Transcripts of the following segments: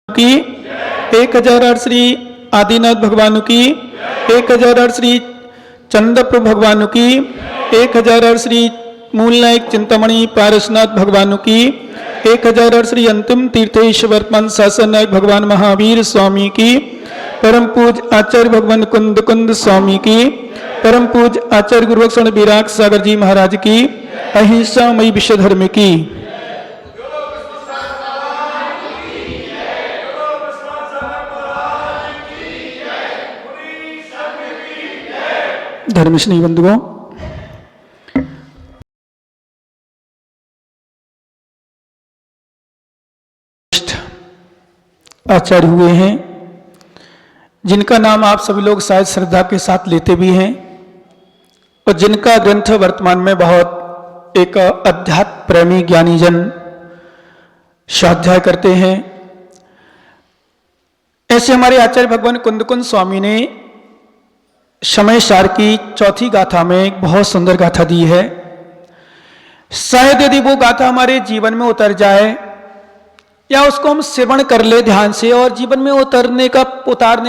की 1008 श्री आदिनाथ भगवान की 1008 श्री चंद्रप्रभु भगवान की 1008 श्री मूल नायक चिंतामणि पारसनाथ भगवान की 1008 श्री अंतिम तीर्थेश वर्तमान शासन नायक भगवान महावीर स्वामी की परम पूज आचार्य भगवान कुंद कुंद स्वामी की परम पूज आचार्य गुरुभक्षण विराग सागर जी महाराज की अहिंसा मई विश्व धर्म की धर्मस्नेही बंधुओं, आचार्य हुए हैं जिनका नाम आप सभी लोग शायद श्रद्धा के साथ लेते भी हैं और जिनका ग्रंथ वर्तमान में बहुत एक अध्यात्म प्रेमी ज्ञानी जन स्वाध्याय करते हैं। ऐसे हमारे आचार्य भगवान कुंद कुंद स्वामी ने समय सार की चौथी गाथा में एक बहुत सुंदर गाथा दी है। शायद यदि वो गाथा हमारे जीवन में उतर जाए या उसको हम श्रवण कर ले ध्यान से और जीवन में उतारने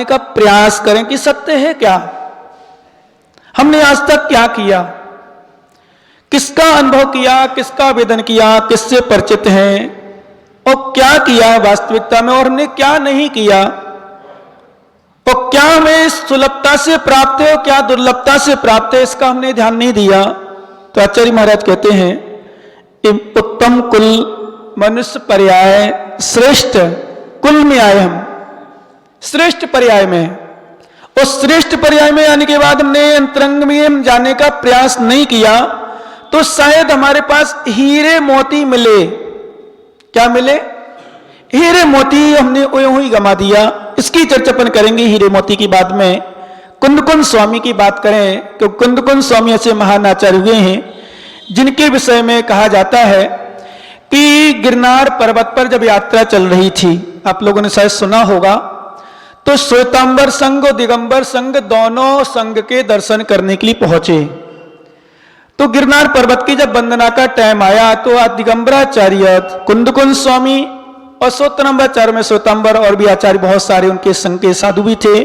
का प्रयास करें कि सत्य है क्या, हमने आज तक क्या किया, किसका अनुभव किया, किसका वेदन किया, किससे परिचित हैं और क्या किया वास्तविकता में और हमने क्या नहीं किया और क्या हमें सुलभता से प्राप्त है और क्या दुर्लभता से प्राप्त है, इसका हमने ध्यान नहीं दिया। तो आचार्य महाराज कहते हैं उत्तम कुल मनुष्य पर्याय श्रेष्ठ कुल में आए हम, श्रेष्ठ पर्याय में, और श्रेष्ठ पर्याय में आने के बाद हमने अंतरंग में जाने का प्रयास नहीं किया तो शायद हमारे पास हीरे मोती मिले। क्या मिले? हीरे मोती हमने यूं ही गमा दिया। इसकी चर्चा अपन करेंगे हीरे मोती की बाद में। कुंद कुंद स्वामी की बात करें तो कुंद कुंद स्वामी ऐसे महान आचार्य हुए हैं जिनके विषय में कहा जाता है कि गिरनार पर्वत पर जब यात्रा चल रही थी, आप लोगों ने शायद सुना होगा, तो श्वेतांबर संघ और दिगंबर संघ दोनों संघ के दर्शन करने के लिए पहुंचे। तो गिरनार पर्वत की जब वंदना का टाइम आया तो दिगंबराचार्य कुंद कुंद स्वामी और श्वेतांबराचार्य में श्वेतांबर और भी आचार्य बहुत सारे उनके संघ के साधु भी थे।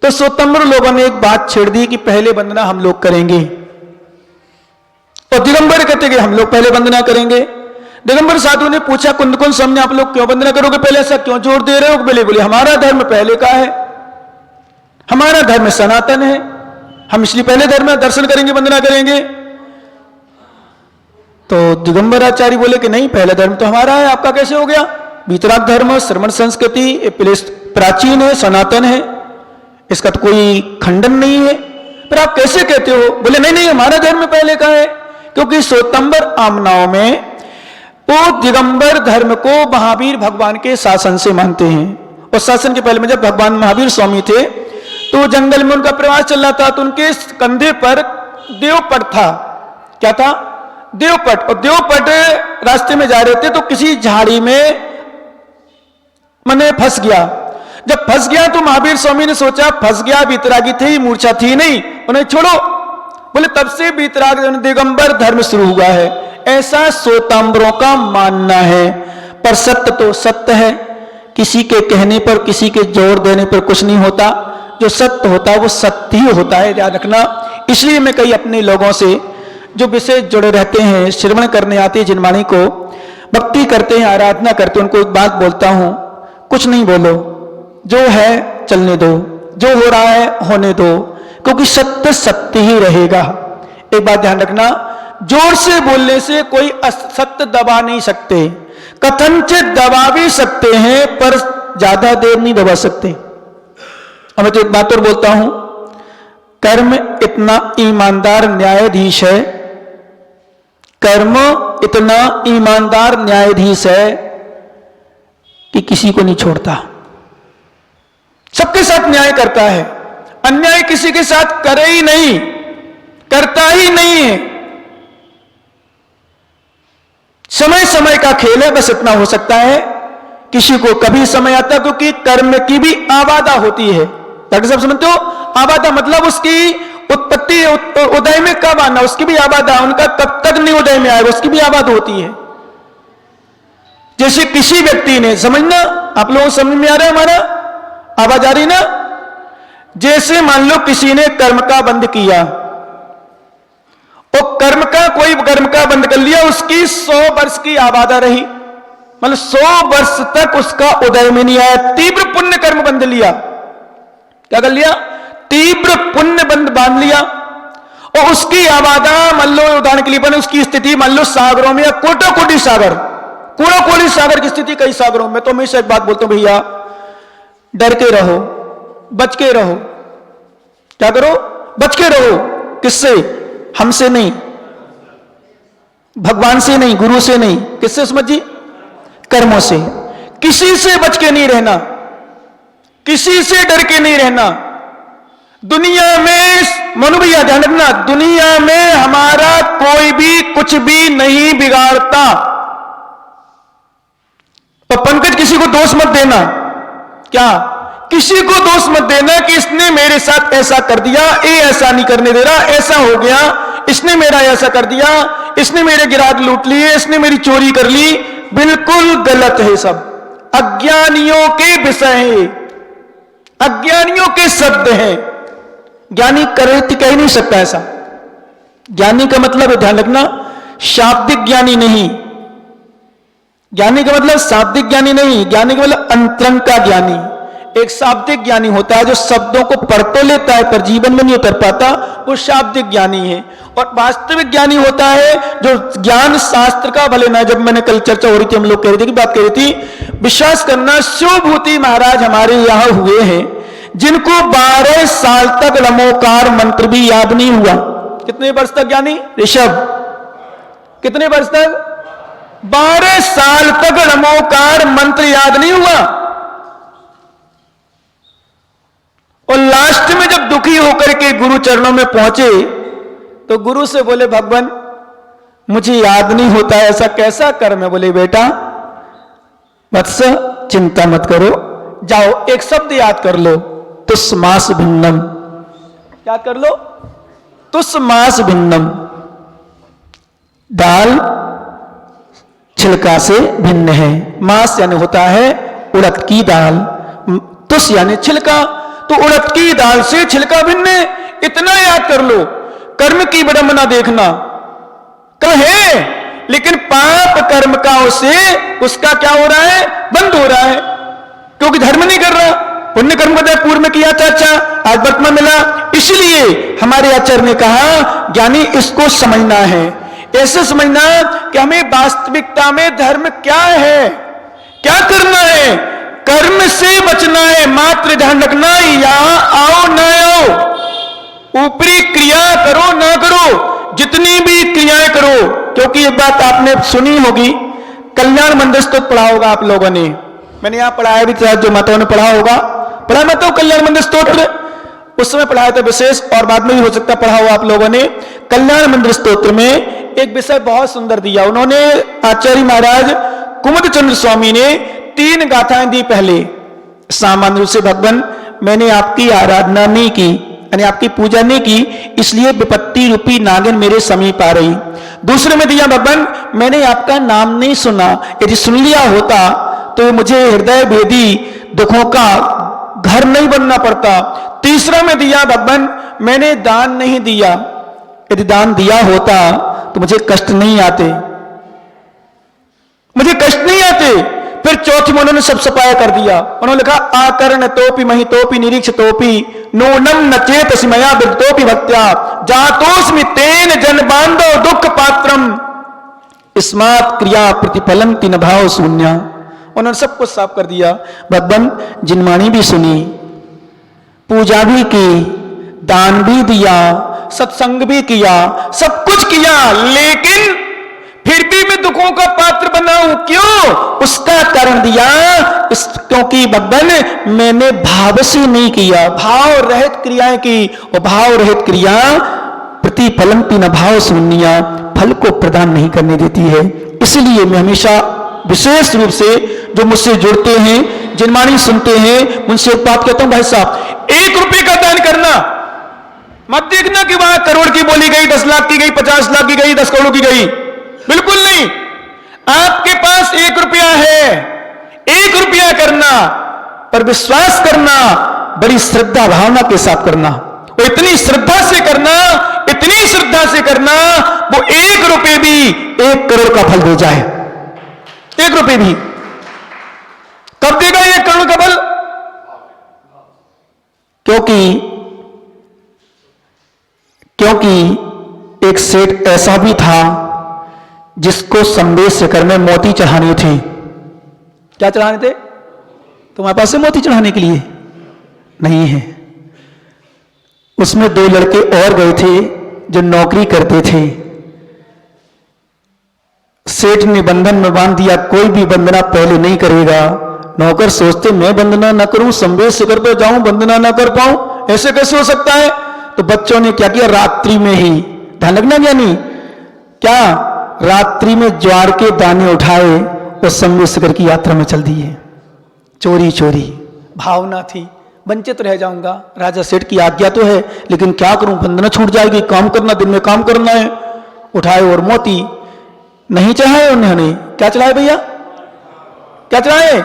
तो श्वेतांबर लोगों ने एक बात छेड़ दी कि पहले वंदना हम लोग करेंगे और दिगंबर कहते कि हम लोग पहले वंदना करेंगे। दिगंबर साधु ने पूछा कुंद कुंद स्वामी आप लोग क्यों वंदना करोगे पहले, ऐसा क्यों जोर दे रहे हो? बोले हमारा धर्म पहले का है, हमारा धर्म सनातन है, हम इसलिए पहले धर्म में दर्शन करेंगे वंदना करेंगे। तो दिगंबराचार्य बोले कि नहीं, पहला धर्म तो हमारा है, आपका कैसे हो गया? वीतराग धर्म श्रमण संस्कृति प्राचीन है, सनातन है, इसका तो कोई खंडन नहीं है, पर आप कैसे कहते हो? बोले नहीं हमारा धर्म पहले का है, क्योंकि श्वेतांबर आमनाओं में वो दिगंबर धर्म को महावीर भगवान के शासन से मानते हैं। और शासन के पहले में जब भगवान महावीर स्वामी थे तो जंगल में उनका प्रवास चल रहा था, तो उनके कंधे पर देवपट था। क्या था? देवपट। और देवपट रास्ते में जा रहे थे तो किसी झाड़ी में मने फंस गया। जब फंस गया तो महावीर स्वामी ने सोचा फंस गया, वीतरागी थे, मूर्छा थी नहीं, उन्हें छोड़ो। बोले तब से वीतराग दिगंबर धर्म शुरू हुआ है, ऐसा श्वेतांबरों का मानना है। पर सत्य तो सत्य है, किसी के कहने पर किसी के जोर देने पर कुछ नहीं होता। जो सत्य होता है वो सत्य ही होता है, याद रखना। इसलिए मैं कई अपने लोगों से जो विशेष जुड़े रहते हैं, श्रवण करने आते हैं, जिनवाणी को भक्ति करते हैं, आराधना करते हैं, उनको एक बात बोलता हूं, कुछ नहीं बोलो, जो है चलने दो, जो हो रहा है होने दो, क्योंकि सत्य सत्य ही रहेगा। एक बात ध्यान रखना, जोर से बोलने से कोई असत्य दबा नहीं सकते, कथनचित दबा भी सकते हैं पर ज्यादा देर नहीं दबा सकते। अब मैं तो एक बात और बोलता हूं, कर्म इतना ईमानदार न्यायाधीश है, कर्म इतना ईमानदार न्यायाधीश है कि किसी को नहीं छोड़ता, सबके साथ न्याय करता है, अन्याय किसी के साथ करे ही नहीं, करता ही नहीं है। समय समय का खेल है, बस इतना हो सकता है, किसी को कभी समय आता, क्योंकि कर्म की भी आबादा होती है। डॉक्टर साहब समझते हो? आबादा मतलब उसकी उत्पत्ति उदय में कब आना, उसकी भी आबादा, उनका कब तक नहीं उदय में आएगा, उसकी भी आबाद होती है। जैसे किसी व्यक्ति ने, समझना, आप लोगों को समझ में आ रहा है, हमारा आवाज आ रही ना? जैसे मान लो किसी ने कर्म का बंद किया, और कोई कर्म का बंद कर लिया, उसकी 100 वर्ष की आबादा रही, मतलब 100 वर्ष तक उसका उदय में नहीं आया, तीव्र पुण्य कर्म बंद लिया। क्या कर लिया? तीव्र पुण्य बंद बांध लिया, और उसकी आबादा मान लो, उदाहरण के लिए बने, उसकी स्थिति मान लो सागरों में, या कोटो कोटि सागर, कूड़ो कोटि सागर की स्थिति कई सागरों में। तो मैं एक बात बोलता हूं, भैया डर के रहो, बच के रहो। क्या करो? बच के रहो। किससे? हमसे नहीं, भगवान से नहीं, गुरु से नहीं, किससे समझिए? कर्मों से। किसी से बच के नहीं रहना, किसी से डर के नहीं रहना। दुनिया में, मनु भैया ध्यान रखना, दुनिया में हमारा कोई भी कुछ भी नहीं बिगाड़ता। तो पंकज किसी को दोष मत देना। क्या? किसी को दोष मत देना कि इसने मेरे साथ ऐसा कर दिया, ये ऐसा नहीं करने दे रहा, ऐसा हो गया, इसने मेरा ऐसा कर दिया, इसने मेरे गिराद लूट लिए, इसने मेरी चोरी कर ली। बिल्कुल गलत है सब, अज्ञानियों के विषय है, अज्ञानियों के शब्द हैं। ज्ञानी कह नहीं सकता ऐसा। ज्ञानी का मतलब है, ध्यान रखना, शाब्दिक ज्ञानी नहीं। ज्ञानी का मतलब शाब्दिक ज्ञानी नहीं, ज्ञानी का मतलब अंतरंग का ज्ञानी। एक शाब्दिक ज्ञानी होता है जो शब्दों को पढ़ तो लेता है पर जीवन में नहीं उतर पाता, वो शाब्दिक ज्ञानी है। और वास्तविक ज्ञानी होता है जो ज्ञान शास्त्र का, भले ना, जब मैंने कल चर्चा हो रही थी, हम लोग कह रहे थे कि बात कह रही थी, विश्वास करना, शिवभूति महाराज हमारे यहां हुए हैं जिनको 12 साल तक लमोकार मंत्र भी याद नहीं हुआ। कितने वर्ष तक ज्ञानी? ऋषभ, कितने वर्ष तक? 12 साल तक लमोकार मंत्र याद नहीं हुआ। और लास्ट में जब दुखी होकर के गुरु चरणों में पहुंचे तो गुरु से बोले, भगवान मुझे याद नहीं होता है, ऐसा कैसा कर्म है? बोले, बेटा वत्स चिंता मत करो, जाओ एक शब्द याद कर लो, तुस्मास भिन्नम। याद कर लो, तुस्मास भिन्नम। दाल छिलका से भिन्न है। मास यानी होता है उड़द की दाल, तुस यानी छिलका, तो उड़द की दाल से छिलका भिन्न है। इतना याद कर लो। कर्म की विडंबना देखना कहे, लेकिन पाप कर्म का उसका क्या हो रहा है? बंद हो रहा है, क्योंकि धर्म नहीं कर रहा। पुण्य कर्म को पूर्व में किया था, अच्छा आज वर्तमान मिला। इसलिए हमारे आचार्य ने कहा, ज्ञानी इसको समझना है, ऐसे समझना कि हमें वास्तविकता में धर्म क्या है, क्या करना है। कर्म से बचना है, मात्र ध्यान रखना, यहां आओ ना आओ, ऊपरी क्रिया करो ना करो, जितनी भी क्रियाएं करो। क्योंकि ये बात आपने सुनी होगी, कल्याण मंदिर स्तोत्र पढ़ा होगा आप लोगों ने, मैंने यहां पढ़ाया भी था, जो माताओं ने पढ़ा होगा, पढ़ा मत हो कल्याण मंदिर स्तोत्र, उस समय पढ़ाया था विशेष, और बाद में भी हो सकता पढ़ा हो आप लोगों ने। कल्याण मंदिर स्तोत्र में एक विषय बहुत सुंदर दिया उन्होंने, आचार्य महाराज कुमुद चंद्र स्वामी ने 3 गाथाएं दी। पहले, सामान्य रूप से, भगवान मैंने आपकी आराधना नहीं की, यानी आपकी पूजा नहीं की, इसलिए विपत्ति रूपी नागिन मेरे समीप आ रही। दूसरे में दिया, भगवान मैंने आपका नाम नहीं सुना, यदि सुन लिया होता तो मुझे हृदय भेदी दुखों का घर नहीं बनना पड़ता। तीसरा में दिया, भगवान मैंने दान नहीं दिया, यदि दान दिया होता तो मुझे कष्ट नहीं आते, मुझे कष्ट नहीं आते। फिर चौथी में उन्होंने सब सफाया कर दिया, उन्होंने लिखा, आकर्ण तोपि मही तोपि निरीक्ष तोपि नूनम न चेत मया विद्योपि भक्त्या जातोस्मि तेन जन बांधो दुख पात्रम स्मात् क्रिया प्रतिफलम तीन भाव शून्य। उन्होंने सब कुछ साफ कर दिया। भगवान जिनवाणी भी सुनी, पूजा भी की, दान भी दिया, सत्संग भी किया, सब कुछ किया, लेकिन फिर भी मैं दुखों का पात्र बना हूं। क्यों? उसका कारण दिया, क्योंकि भगवान मैंने भाव से नहीं किया, भाव रहित क्रियाएं की, और भाव रहित क्रिया प्रतिफलम तीन भाव शून्य, फल को प्रदान नहीं करने देती है। इसलिए मैं हमेशा विशेष रूप से जो मुझसे जुड़ते हैं, जिनवाणी सुनते हैं, उनसे एक बात कहता हूं, भाई साहब 1 रुपए का दान करना मत देखना कि वहां करोड़ की बोली गई, 10 लाख की गई, 50 लाख की गई, 10 करोड़ की गई, बिल्कुल नहीं। आपके पास 1 रुपया है, 1 रुपया करना, पर विश्वास करना बड़ी श्रद्धा भावना के साथ करना, वो इतनी श्रद्धा से करना, इतनी श्रद्धा से करना, वो 1 रुपये भी 1 करोड़ का फल दे जाए। 1 रुपये भी कब देगा 1 करोड़ का फल? क्योंकि एक सेठ ऐसा भी था जिसको संदेश शेखर में मोती चढ़ाने थे। क्या चढ़ाने थे? तुम्हारे पास से मोती चढ़ाने के लिए नहीं है। उसमें 2 लड़के और गए थे जो नौकरी करते थे। सेठ ने बंधन में बांध दिया, कोई भी वंदना पहले नहीं करेगा। नौकर सोचते मैं वंदना ना करूं, संदेश शेखर पर जाऊं, वंदना ना कर पाऊं, ऐसे कैसे हो सकता है? तो बच्चों ने क्या किया, रात्रि में ही, ध्यान रखना ज्ञानी, क्या रात्रि में ज्वार के दाने उठाए और संदेश शेखर की यात्रा में चल दिए। चोरी चोरी भावना थी, वंचित रह जाऊंगा, राजा सेठ की आज्ञा तो है, लेकिन क्या करूं, वंदना छूट जाएगी, काम करना, दिन में काम करना है। उठाए और मोती नहीं चढ़ाए उन्होंने। क्या चढ़ाए भैया? क्या चढ़ाए?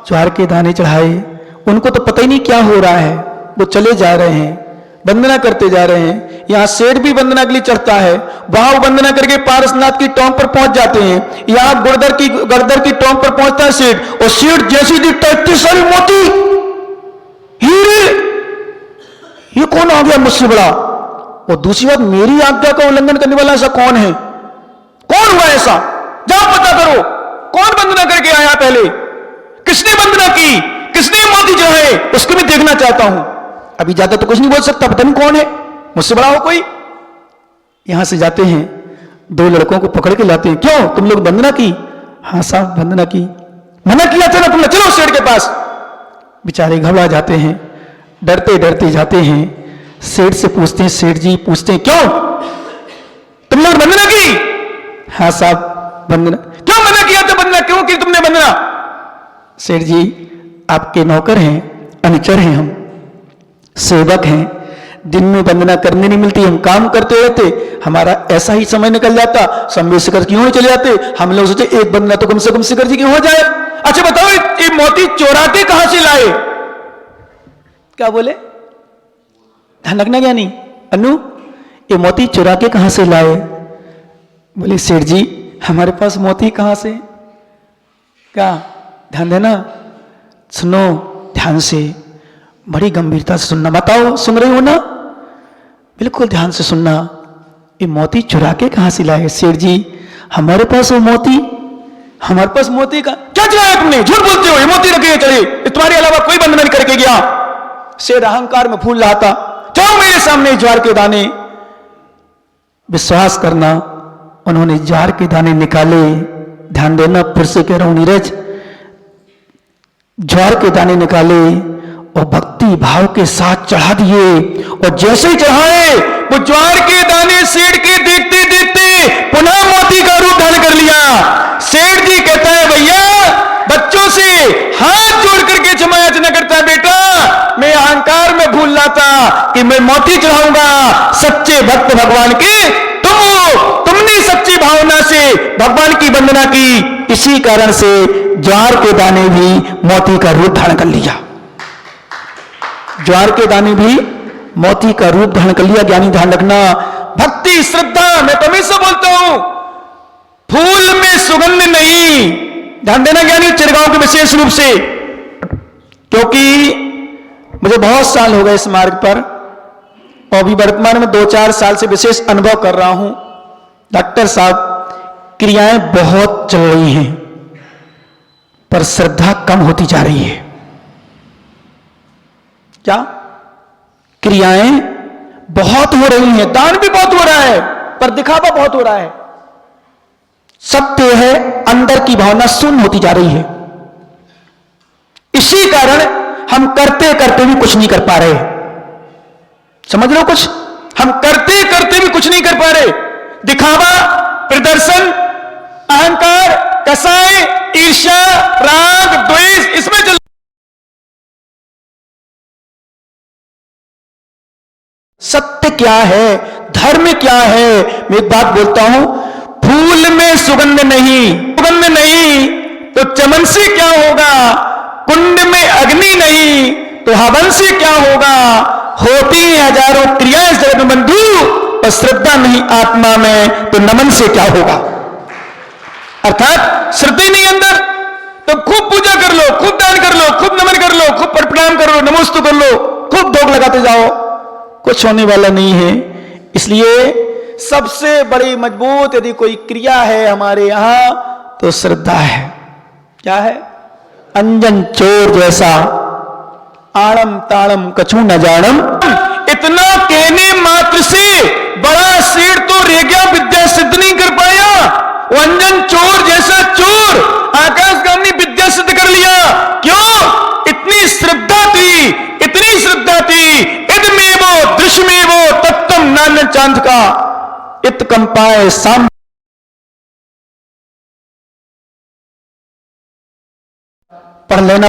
ज्वार के दाने चढ़ाए। उनको तो पता ही नहीं क्या हो रहा है, वो चले जा रहे हैं, वंदना करते जा रहे हैं। यहां सेठ भी वंदना के लिए चढ़ता है, वहां वंदना करके पारसनाथ की टॉप पर पहुंच जाते हैं। यहां गड़दर की टॉप पर पहुंचता है सेठ, और सेठ जैसी दिखता है इतनी सारी मोती, हीरे, ये कौन आ गया मुझसे बड़ा? और दूसरी बात, मेरी आज्ञा का उल्लंघन करने वाला ऐसा कौन है? कौन हुआ ऐसा? जाओ पता करो, कौन वंदना करके आया पहले, किसने वंदना की, किसने मोती चढ़ाए, उसको मैं देखना चाहता हूं। अभी ज्यादा तो कुछ नहीं बोल सकता, पता नहीं कौन है, मुझसे बड़ा हो कोई। यहां से जाते हैं, 2 लड़कों को पकड़ के लाते हैं। क्यों, तुम लोग वंदना की? हाँ साहब वंदना की। मना किया था ना तुमने, चलो सेठ के पास। बेचारे घबरा जाते हैं, डरते डरते जाते हैं, सेठ से पूछते हैं, सेठ जी पूछते हैं क्यों तुम लोग वंदना की? हाँ साहब वंदना। क्यों मना किया था, वंदना क्यों की तुमने वंदना? सेठ जी आपके नौकर हैं, अनुचर हैं, हम सेवक हैं, दिन में वंदना करने नहीं मिलती, हम काम करते रहते, हमारा ऐसा ही समय निकल जाता, संदेश शेखर क्यों नहीं चले जाते। हम लोग सोचे एक वंदना तो कम से कम शेखर जी की हो जाए। अच्छा बताओ, ये मोती चोरा के कहां से लाए? क्या बोले? ध्यान रखना ज्ञानी अनु, ये मोती चुरा के कहां से लाए? बोले सेठ जी हमारे पास मोती कहां से? क्या? ध्यान देना, सुनो ध्यान से, बड़ी गंभीरता से सुनना। बताओ सुन रहे हो ना? बिल्कुल ध्यान से सुनना। ये मोती चुरा के कहां से लाए? सेठ जी हमारे पास वो मोती, हमारे पास मोती का क्या चुराया तुमने? झूठ बोलते हो, ये मोती रखे चले, तुम्हारे अलावा कोई बंधन नहीं करके गया। शेर अहंकार में फूल रहा था, जाओ मेरे सामने ज्वार के दाने। विश्वास करना, उन्होंने ज्वार के दाने निकाले। ध्यान देना, फिर से कह रहा हूं नीरज, ज्वार के दाने निकाले और भक्ति भाव के साथ चढ़ा दिए। और जैसे ही चढ़ाए, वो ज्वार के दाने सेठ के देखते देखते पुनः मोती का रूप धारण कर लिया। सेठ जी कहता है भैया बच्चों से हाथ जोड़ करके क्षमा याचना करता है, बेटा मैं अहंकार में भूल रहा था कि मैं मोती चढ़ाऊंगा। सच्चे भक्त भगवान के तुम हो, तुमने सच्ची भावना से भगवान की वंदना की, इसी कारण से ज्वार के दाने भी मोती का रूप धारण कर लिया। ज्वार के दाने भी मोती का रूप धारण कर लिया। ज्ञानी ध्यान रखना, भक्ति श्रद्धा, मैं तो हमेशा बोलता हूं फूल में सुगंध नहीं। ध्यान देना ज्ञानी, चिरगांव के विशेष रूप से, क्योंकि मुझे बहुत साल हो गए इस मार्ग पर और अभी वर्तमान में 2-4 साल से विशेष अनुभव कर रहा हूं। डॉक्टर साहब क्रियाएं बहुत चल रही हैं पर श्रद्धा कम होती जा रही है। क्या? क्रियाएं बहुत हो रही हैं, दान भी बहुत हो रहा है पर दिखावा बहुत हो रहा है। सत्य है, अंदर की भावना शून्य होती जा रही है। इसी कारण हम करते करते भी कुछ नहीं कर पा रहे। समझ लो, कुछ हम करते करते भी कुछ नहीं कर पा रहे। दिखावा, प्रदर्शन, अहंकार, कसाय, ईर्ष्या, राग, द्वेष, इसमें चल। सत्य क्या है, धर्म क्या है? मैं एक बात बोलता हूं, फूल में सुगंध नहीं, सुगंध नहीं तो चमन से क्या होगा, कुंड में अग्नि नहीं तो हवन से क्या होगा, होती हैं हजारों क्रियाएं जगत में बंधु, और श्रद्धा नहीं आत्मा में तो नमन से क्या होगा। अर्थात श्रद्धा नहीं अंदर तो खूब पूजा कर लो, खूब दान कर लो, खूब नमन कर लो, खूब प्रणाम कर लो, नमोस्तु कर लो, खूब भोग लगाते जाओ, कुछ होने वाला नहीं है। इसलिए सबसे बड़ी मजबूत यदि कोई क्रिया है हमारे यहां तो श्रद्धा है। क्या है? अंजन चोर जैसा आड़म ताड़म कछु न जानम, इतना कहने मात्र से बड़ा शेर तो रेग्या विद्या सिद्ध नहीं कर पाया, वो अंजन चोर जैसा चोर आकाशगामी विद्या सिद्ध कर लिया। क्यों? इतनी श्रद्धा थी, इतनी श्रद्धा थी। इदमेवो दृश्यमेवो तत्तम नान्य चांद का इत कंपाए साम, पढ़ लेना।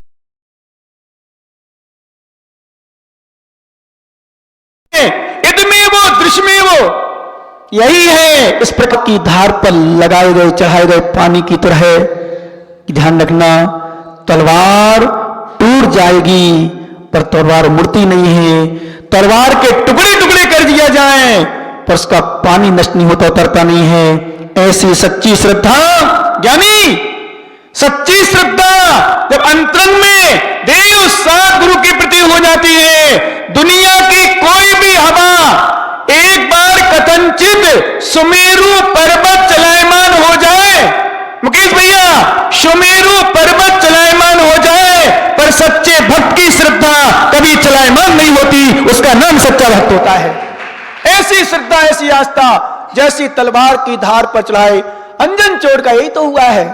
इदमेवो दृश्यमेवो यही है। इस प्रकार की धार पर लगाए गए चढ़ाए गए पानी की तरह ध्यान रखना, तलवार टूट जाएगी पर तलवार मुड़ती नहीं है। तलवार के टुकड़े टुकड़े कर दिया जाए पर उसका पानी नष्ट नहीं होता, उतरता नहीं है। ऐसी सच्ची श्रद्धा ज्ञानी, सच्ची श्रद्धा जब अंतरंग में देव सात गुरु के प्रति हो जाती है, दुनिया की कोई भी हवा एक बार कथनचित सुमेरु पर्वत चलायमान हो जाए, मुकेश भैया सुमेरु पर्वत चलायमान हो जाए, पर सच्चे भक्त की श्रद्धा कभी चलायमान नहीं होती, उसका नाम सच्चा भक्त होता है। ऐसी श्रद्धा, ऐसी आस्था जैसी तलवार की धार पर चढ़ाए अंजन चोर का, यही तो हुआ है।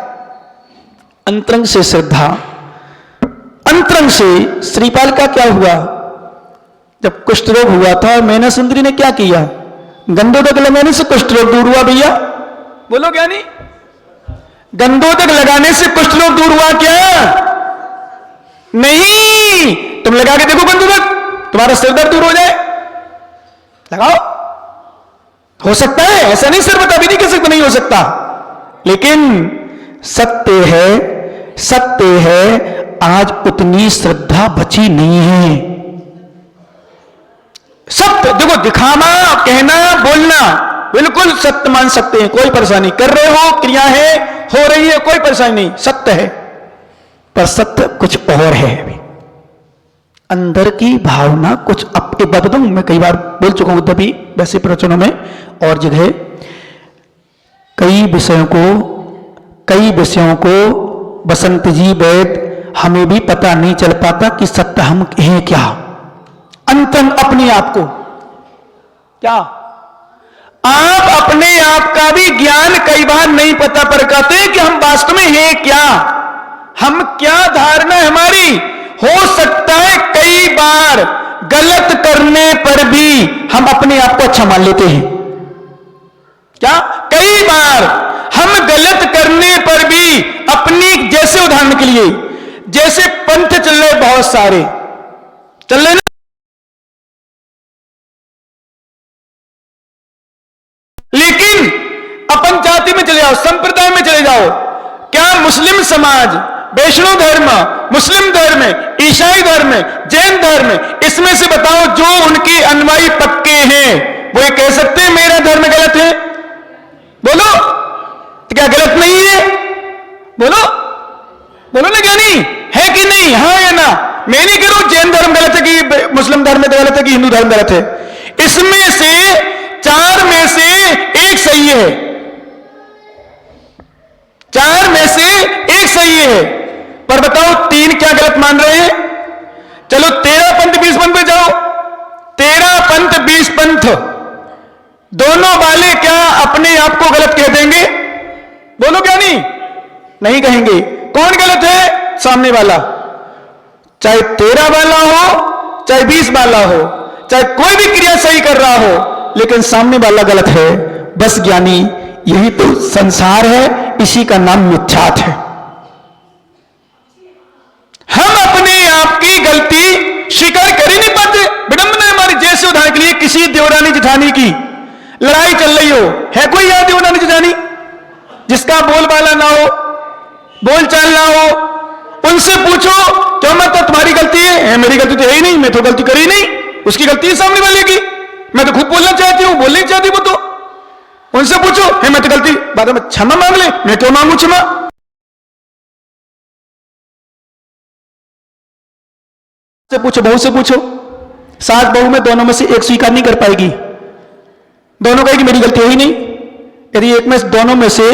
अंतरंग से श्रद्धा, अंतरंग से श्रीपाल का क्या हुआ? जब कुष्ठ रोग हुआ था, मैना सुंदरी ने क्या किया? गंधोदक लगाने से कुष्ठ रोग दूर हुआ। भैया बोलो क्या नहीं? गंधोदक लगाने से कुष्ठ रोग दूर हुआ क्या? नहीं। तुम लगा के देखो गंधोदक, तुम्हारा सिर दर्द दूर हो जाए, लगाओ। हो सकता है, ऐसा नहीं सिर बता भी नहीं कह सकता नहीं हो सकता, लेकिन सत्य है, सत्य है आज उतनी श्रद्धा बची नहीं है। सत्य देखो, दिखावा कहना बोलना बिल्कुल सत्य मान सकते हैं, कोई परेशानी, कर रहे हो क्रिया है, हो रही है, कोई परेशानी नहीं, सत्य है। पर सत्य कुछ और है, अंदर की भावना कुछ। अब एक बात बताऊं, मैं कई बार बोल चुका हूं तभी वैसे प्रवचनों में और जगह, कई विषयों को बसंत जी वैद हमें भी पता नहीं चल पाता कि सत्य हम हैं क्या। अंतरंग अपने आप को क्या, आप अपने आप का भी ज्ञान कई बार नहीं पता पर कहते कि हम वास्तव में हैं क्या, हम क्या धारणा हमारी। हो सकता है कई बार गलत करने पर भी हम अपने आप को अच्छा मान लेते हैं। क्या? कई बार हम गलत करने पर भी अपनी, जैसे उदाहरण के लिए जैसे पंथ चल रहे, बहुत सारे चल रहे ना, लेकिन अपन जाति में चले जाओ, संप्रदाय में चले जाओ, क्या मुस्लिम समाज, वैष्णव धर्म, मुस्लिम धर्म, ईसाई धर्म, जैन धर्म, इसमें से बताओ जो उनके अनुयायी पक्के हैं वो ये कह सकते हैं मेरा धर्म गलत है? बोलो, तो क्या गलत नहीं है? बोलो, बोलो ना, क्या नहीं है कि नहीं? हाँ या ना? मैं नहीं कह रहा हूं जैन धर्म गलत है कि मुस्लिम धर्म गलत है कि हिंदू धर्म गलत है। इसमें से चार में से एक सही है, चार में से एक सही है, पर बताओ तीन क्या गलत मान रहे हैं? चलो 13 पंथ 20 पंथ पे जाओ, 13 पंथ 20 पंथ दोनों वाले क्या अपने आप को गलत कह देंगे? बोलो क्या नहीं? नहीं कहेंगे। कौन गलत है? सामने वाला, चाहे 13 वाला हो चाहे 20 वाला हो, चाहे कोई भी क्रिया सही कर रहा हो, लेकिन सामने वाला गलत है। बस ज्ञानी, यही तो संसार है, इसी का नाम मिथ्यात है। हम अपने आप की गलती स्वीकार कर ही नहीं पाते। विडंबना हमारी, जैसे उदाहरण के लिए किसी देवरानी जेठानी की लड़ाई चल रही हो, है कोई यहां देवरानी जेठानी? जिसका बोलबाला ना हो, बोल चाल ना हो, उनसे पूछो क्यों मत, तो तुम्हारी गलती है, मेरी गलती तो है ही नहीं, मैं तो गलती करी नहीं, उसकी गलती है सामने वाले की, मैं तो खूब बोलना चाहती हूं, बोलना ही चाहती वो तो। उनसे पूछो है मैं तो गलती, बाद में क्षमा मांग ले, मैं क्यों मांगू क्षमा। से पूछो, बहू से पूछो, सास बहू में दोनों में से एक स्वीकार नहीं कर पाएगी, दोनों कहेगी मेरी गलती है ही नहीं। यदि एक में दोनों में से,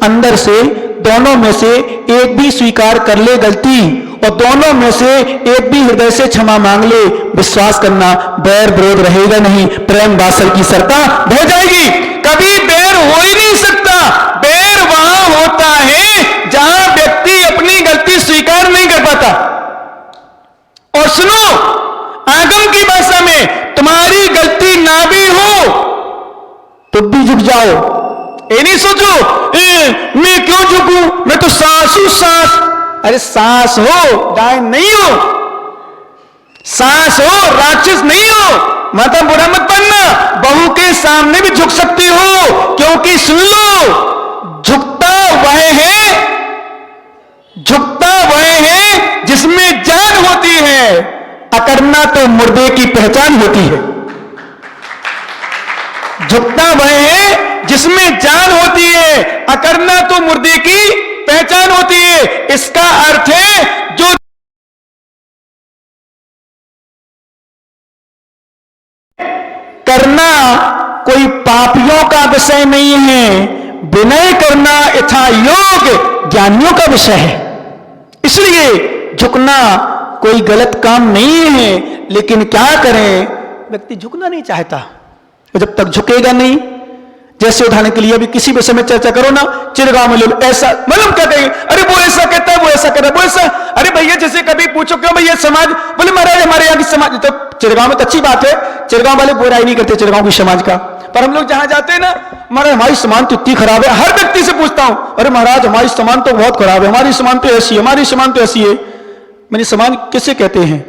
अंदर से दोनों में से एक भी स्वीकार कर ले गलती, और दोनों में से एक भी हृदय से क्षमा मांग ले, विश्वास करना बैर विरोध रहेगा नहीं, प्रेम बासल की सरता बह जाएगी। कभी बैर हो ही नहीं सकता, बैर वहां होता है जहां व्यक्ति अपनी गलती स्वीकार नहीं कर पाता। और सुनो, आगम की भाषा में तुम्हारी गलती ना भी हो तो भी झुक जाओ, ये नहीं सोचो मैं क्यों झुकूं, मैं तो सास हूं सास। अरे सास हो, डायन नहीं हो, सास हो, राक्षस नहीं हो, माता बुरा मत बनना, बहू के सामने भी झुक सकती हो, क्योंकि सुन लो, झुकता वह है जिसमें जान होती है, अकड़ना तो मुर्दे की पहचान होती है। झुकता वह है जिसमें जान होती है, अकड़ना तो मुर्दे की पहचान होती है। इसका अर्थ है जो करना कोई पापियों का विषय नहीं है, विनय करना यथा योग ज्ञानियों का विषय है। इसलिए झुकना कोई गलत काम नहीं है, लेकिन क्या करें, व्यक्ति झुकना नहीं चाहता, जब तक झुकेगा नहीं। जैसे उदाहरण के लिए अभी किसी विषय में चर्चा करो ना, चिरगांव में लोग ऐसा, मतलब क्या कहेंगे, अरे वो ऐसा कहता है, वो ऐसा कहता है, वो ऐसा, अरे भैया जैसे कभी पूछो क्यों भैया समाज, बोले महाराज हमारे यहाँ की समाज, तो चिरगांव में तो अच्छी बात है, चिरगांव वाले बुराई नहीं करते चिरगांव की समाज का, पर हम लोग जहां जाते हैं ना, महाराज हमारी समाज तो इतनी खराब है, हर व्यक्ति से पूछता हूं, अरे महाराज हमारी समाज तो बहुत खराब है, हमारी समाज तो ऐसी है, हमारी समाज तो ऐसी है। मैंने समाज किसे कहते हैं,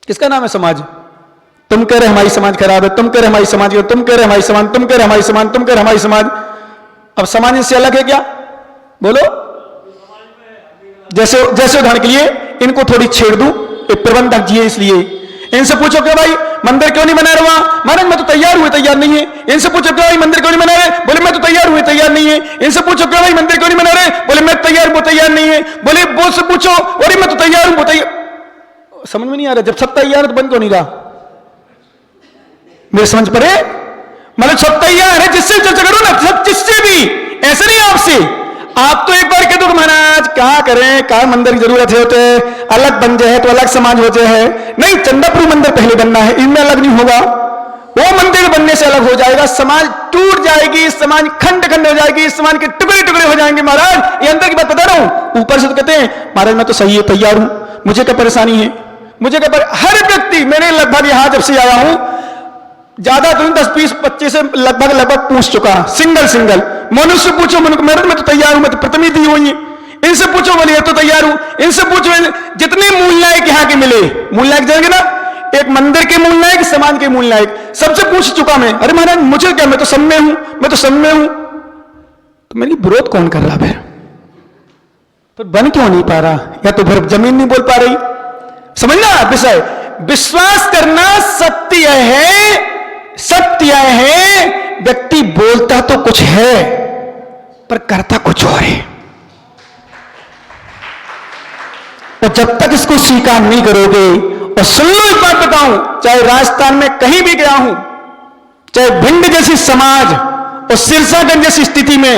किसका नाम है समाज? तुम कह रहे हमारी समाज खराब है, तुम कह रहे हमारी समाज, तुम कह रहे हमारी समाज, तुम कह रहे हमारी समाज, तुम कह रहे हमारी समाज। अब समाज इससे अलग है क्या? बोलो। जैसे उदाहरण के लिए इनको थोड़ी छेड़ दूं, एक प्रबंधक जी है इसलिए, इनसे पूछो क्यों भाई मंदिर क्यों नहीं बना रहा? महाराज मैं तो तैयार हुए, तैयार नहीं है। इनसे पूछो क्यों भाई मंदिर क्यों नहीं बना रहे? बोले मैं तो तैयार हुए, तैयार नहीं है। इनसे पूछो क्यों भाई मंदिर क्यों नहीं बना रहे? बोले मैं तैयार हूं, तैयार नहीं है। बोले वो से पूछो, अरे मैं तो तैयार हूं, तैयार। समझ में नहीं आ रहा, जब सब तैयार है तो बंद क्यों नहीं रहा? मेरे समझ पड़े, मतलब सब तैयार है, जिससे चर्चा करो ना, सब जिससे भी, ऐसे नहीं आपसे। आप तो एक बार कह दो महाराज क्या करें, क्या मंदिर की जरूरत है, होते अलग बन जाए तो अलग समाज हो जाए, नहीं चंदापुर मंदिर पहले बनना है, इनमें अलग नहीं होगा, वो मंदिर बनने से अलग हो जाएगा, समाज टूट जाएगी, समाज खंड खंड हो जाएगी, समाज के टुकड़े टुकड़े हो जाएंगे। महाराज ये अंदर की बात बता रहा हूं, ऊपर से तो कहते हैं महाराज मैं तो सही है, तैयार हूं, मुझे क्या परेशानी है, मुझे क्या हर व्यक्ति, मैंने लगभग यहां जब से आया हूं ज्यादा तो 10-20-25 से लगभग पूछ चुका, सिंगल मनुष्य पूछो, मैं तो तैयार हूं, मैं तो प्रतिनिधि हुई है। इनसे पूछो, बोलिए तो तैयार हूं। इनसे पूछो, जितने मूल नायक यहाँ के मिले, मूल नायक जाएंगे ना, एक मंदिर के मूल नायक, समाज के मूल नायक, सबसे पूछ चुका मैं, अरे महाराज मुझे क्या, मैं तो सब में हूं, मैं तो सब में हूं। तो मेरी विरोध कौन कर रहा है, तो बन क्यों नहीं पा रहा, या तो फिर जमीन नहीं बोल पा रही। समझना विषय, विश्वास करना सत्य है, सत्य है, व्यक्ति बोलता तो कुछ है पर करता कुछ और है, और जब तक इसको स्वीकार नहीं करोगे, और सुन लो एक बात बताऊं, चाहे राजस्थान में कहीं भी गया हूं, चाहे भिंड जैसी समाज और सिरसागंज जैसी स्थिति में,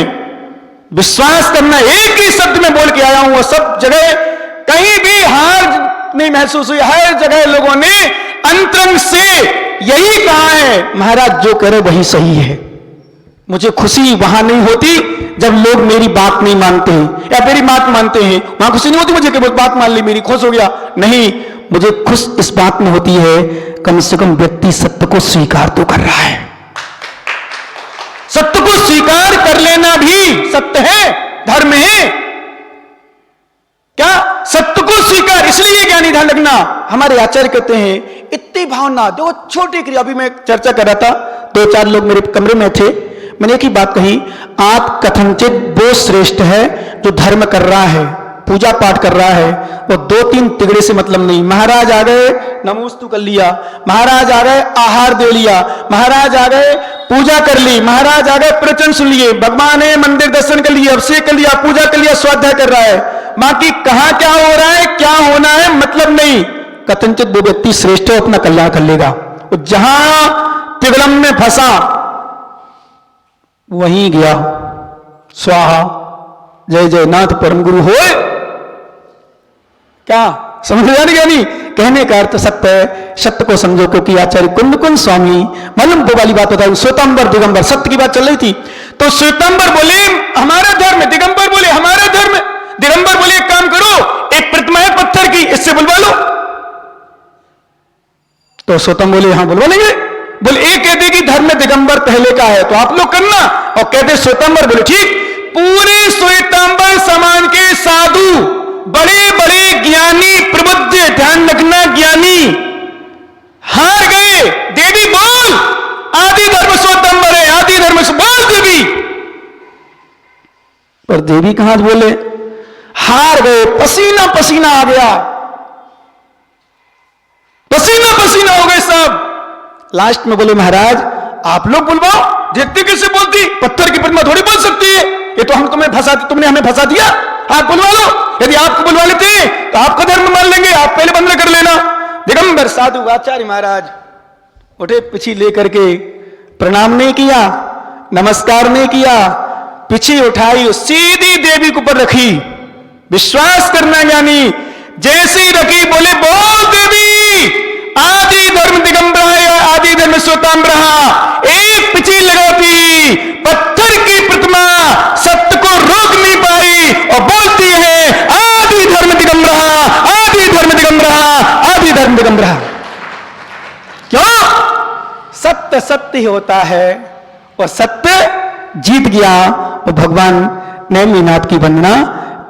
विश्वास करना एक ही शब्द में बोल के आया हूं, और सब जगह कहीं भी हार नहीं महसूस हुई, हर जगह लोगों ने अंतरंग से यही कहा है, महाराज जो करे वही सही है। मुझे खुशी वहां नहीं होती जब लोग मेरी बात नहीं मानते हैं या मेरी बात मानते हैं, वहां खुशी नहीं होती मुझे कि बात मान ली मेरी, खुश हो गया, नहीं, मुझे खुश इस बात में होती है कम से कम व्यक्ति सत्य को स्वीकार तो कर रहा है। सत्य को स्वीकार कर लेना भी सत्य है, धर्म है। क्या सत्य को स्वीकार, इसलिए ज्ञानी ध्यान रखना, हमारे आचार्य कहते हैं इतनी भावना, जो छोटी क्रिया, अभी मैं चर्चा कर रहा था, 2-4 लोग मेरे कमरे में थे, मैंने एक ही बात कही, आप कथनचित वो श्रेष्ठ है जो धर्म कर रहा है, पूजा पाठ कर रहा है, वो 2-3 तिगड़े से मतलब नहीं। महाराज आ गए नमोस्तु कर लिया, महाराज आ गए आहार दे लिया, महाराज आ गए पूजा कर ली, महाराज आ गए प्रवचन सुन लिए, भगवान है मंदिर दर्शन कर लिया, अभिषेक कर लिया, पूजा कर लिया, स्वाध्याय कर रहा है, बाकी कहां क्या हो रहा है, क्या होना है मतलब नहीं। कथनचित वो व्यक्ति श्रेष्ठ है, अपना कल्याण कर लेगा। जहां तिगड़म में फंसा वहीं गया, स्वाहा जय जय नाथ परम गुरु होए। क्या समझ जाने क्या नहीं, कहने का अर्थ सत्य है, सत्य को समझो। क्योंकि आचार्य कुंद कुंद स्वामी, मालूम वो वाली बात बताऊं, श्वेतांबर दिगंबर सत्य की बात चल रही थी, तो श्वेतांबर बोले हमारा धर्म, दिगंबर बोले हमारा धर्म, दिगंबर बोले एक काम करो, एक प्रतिमा है पत्थर की, इससे बुलवा लो। तो श्वेतम बोले हाँ बुलवा लेंगे। बोले एक कहते कि धर्म में दिगंबर पहले का है तो आप लोग करना, और कहते श्वेतांबर बोले ठीक। पूरे श्वेतांबर समाज के साधु, बड़े बड़े ज्ञानी, प्रबुद्ध, ध्यान रखना ज्ञानी हार गए। देवी बोल, आदि धर्म श्वेतांबर है, आदि धर्म से बोल देवी। पर देवी कहां बोले, हार गए, पसीना पसीना आ गया, पसीना पसीना हो गए सब। लास्ट में बोले महाराज आप लोग बुलवाओ, जितनी किससे बोलती, पत्थर की प्रतिमा थोड़ी बोल सकती है, ये तो हम तुम्हें फंसा, तुमने हमें फंसा दिया, आप बुलवा लो। यदि आपको बुलवा लेते तो आपका धर्म मान लेंगे, आप पहले बंद कर लेना। दिगंबर साधु आचार्य महाराज उठे, पीछे लेकर के प्रणाम नहीं किया, नमस्कार नहीं किया, पीछे उठाई, सीधी देवी के ऊपर रखी। विश्वास करना ज्ञानी, जैसे ही रखी बोले बोल देवी, आदि धर्म दिगंबर है, आदि धर्म श्वेतांबर। एक पिछी लगाती, पत्थर की प्रतिमा सत्य को रोक नहीं पाई और बोलती है आदि धर्म दिगंबर, आदि धर्म दिगंबर, आदि धर्म दिगंबर। क्यों? सत्य सत्य ही होता है और सत्य जीत गया और भगवान नेमिनाथ की वंदना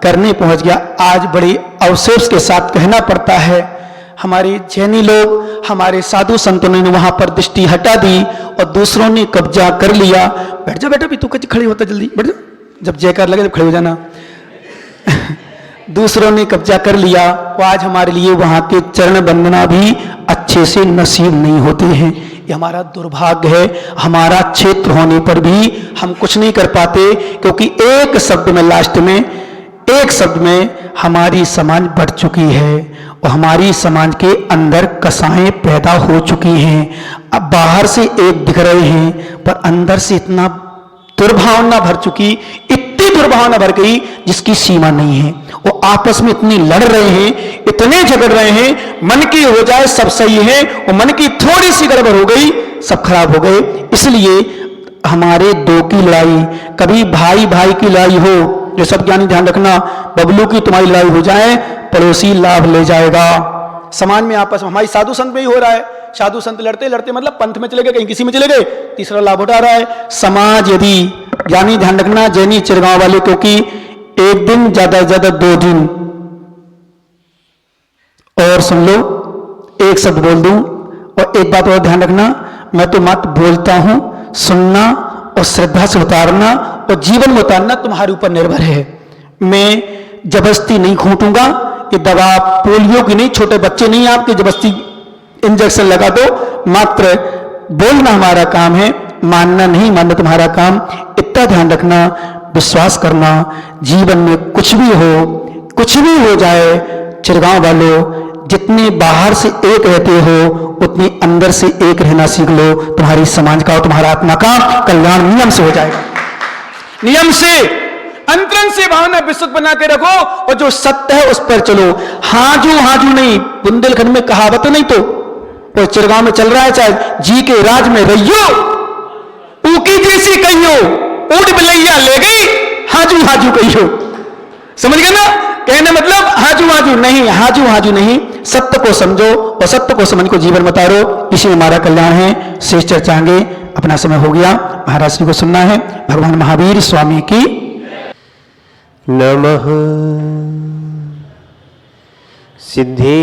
करने पहुंच गया। आज बड़ी अवसोस के साथ कहना पड़ता है, हमारे जैनी लोग, हमारे साधु संतों ने वहां पर दृष्टि हटा दी और दूसरों ने कब्जा कर लिया। बैठ जा बेटा, भी तू कच्ची खड़ी होता, जल्दी बैठ जा, जब जयकार लगे तब खड़े हो जाना। दूसरों ने कब्जा कर लिया, वो आज हमारे लिए वहां के चरण वंदना भी अच्छे से नसीब नहीं होते हैं। ये हमारा दुर्भाग्य है। हमारा क्षेत्र होने पर भी हम कुछ नहीं कर पाते, क्योंकि एक शब्द में, लास्ट में एक शब्द में हमारी समाज बढ़ चुकी है और हमारी समाज के अंदर कसाएं पैदा हो चुकी हैं। अब बाहर से एक दिख रहे हैं पर अंदर से इतना दुर्भावना भर चुकी, इतनी दुर्भावना भर गई जिसकी सीमा नहीं है। वो आपस में इतनी लड़ रहे हैं, इतने झगड़ रहे हैं, मन की हो जाए सब सही है और मन की थोड़ी सी गड़बड़ हो गई सब खराब हो गए। इसलिए हमारे दो की लड़ाई, कभी भाई भाई की लड़ाई हो, जो सब ज्ञानी ध्यान रखना, बबलू की तुम्हारी लड़ाई हो जाए पड़ोसी लाभ ले जाएगा। समाज में आपस में, हमारी साधु संत में ही हो रहा है, साधु संत लड़ते लड़ते मतलब पंथ में चले गए, कहीं किसी में चले गए, तीसरा लाभ उठा रहा है। समाज यदि ज्ञानी ध्यान रखना, जैनी चिरगांव वाले, क्योंकि एक दिन ज्यादा से ज्यादा 2 दिन, और सुन लो एक शब्द बोल दूं, और एक बात और ध्यान रखना, मैं तो मत बोलता हूं, सुनना और श्रद्धा से उतारना और जीवन में उतारना तुम्हारे ऊपर निर्भर है। मैं जबरदस्ती नहीं घूंटूंगा, ये दवा पोलियो की नहीं, छोटे बच्चे नहीं आपके जबरदस्ती इंजेक्शन लगा दो, मात्र बोलना हमारा काम है, मानना नहीं मानना तुम्हारा काम। इतना ध्यान रखना, विश्वास करना, जीवन में कुछ भी हो जाए, चिरगांव वालों जितने बाहर से एक रहते हो उतनी अंदर से एक रहना सीख लो। तुम्हारी समाज का और तुम्हारा आत्मा का कल्याण नियम से हो जाएगा। नियम से, अंतरंग से भावना विस्तृत बना के रखो और जो सत्य है उस पर चलो। हाजू नहीं, बुंदेलखंड में कहावत नहीं तो, और चिरगांव में चल रहा है, चाहे जी के राज में रहियो, ऊकी जैसी कहियो, उड़ बिलैया ले गई, हाजू कहियो। समझ गए ना? कहने मतलब हाजू नहीं, सत्य को समझो और सत्य को समझ को जीवन में उतारो, इसी में हमारा कल्याण है। शेष चर्चाएंगे, अपना समय हो गया, महाराज जी को सुनना है। भगवान महावीर स्वामी की नमः। सिद्धि